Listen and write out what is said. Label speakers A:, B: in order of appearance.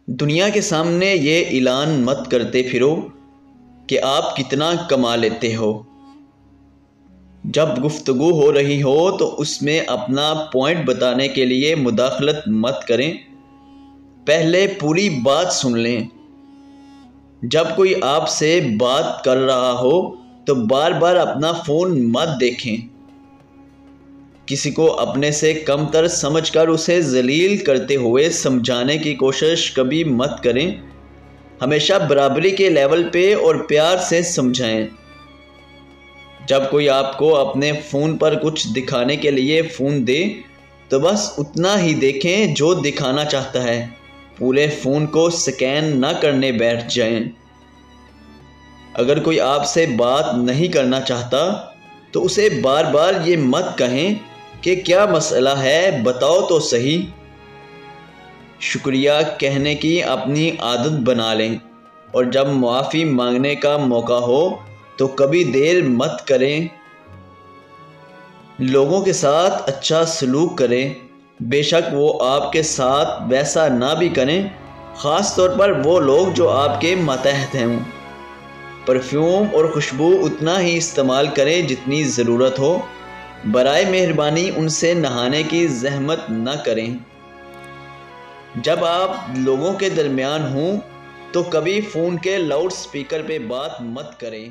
A: دنیا کے سامنے یہ اعلان مت کرتے پھرو کہ آپ کتنا کما لیتے ہو۔ جب گفتگو ہو رہی ہو تو اس میں اپنا پوائنٹ بتانے کے لیے مداخلت مت کریں، پہلے پوری بات سن لیں۔ جب کوئی آپ سے بات کر رہا ہو تو بار بار اپنا فون مت دیکھیں۔ کسی کو اپنے سے کم تر سمجھ کر اسے ذلیل کرتے ہوئے سمجھانے کی کوشش کبھی مت کریں۔ ہمیشہ برابری کے لیول پہ اور پیار سے سمجھائیں۔ جب کوئی آپ کو اپنے فون پر کچھ دکھانے کے لیے فون دے تو بس اتنا ہی دیکھیں جو دکھانا چاہتا ہے، پورے فون کو سکین نہ کرنے بیٹھ جائیں۔ اگر کوئی آپ سے بات نہیں کرنا چاہتا تو اسے بار بار یہ مت کہیں کہ کیا مسئلہ ہے، بتاؤ تو صحیح۔ شکریہ کہنے کی اپنی عادت بنا لیں، اور جب معافی مانگنے کا موقع ہو تو کبھی دیر مت کریں۔ لوگوں کے ساتھ اچھا سلوک کریں، بے شک وہ آپ کے ساتھ ویسا نہ بھی کریں، خاص طور پر وہ لوگ جو آپ کے ماتحت ہوں۔ پرفیوم اور خوشبو اتنا ہی استعمال کریں جتنی ضرورت ہو، برائے مہربانی ان سے نہانے کی زحمت نہ کریں۔ جب آپ لوگوں کے درمیان ہوں تو کبھی فون کے لاؤڈ سپیکر پہ بات مت کریں۔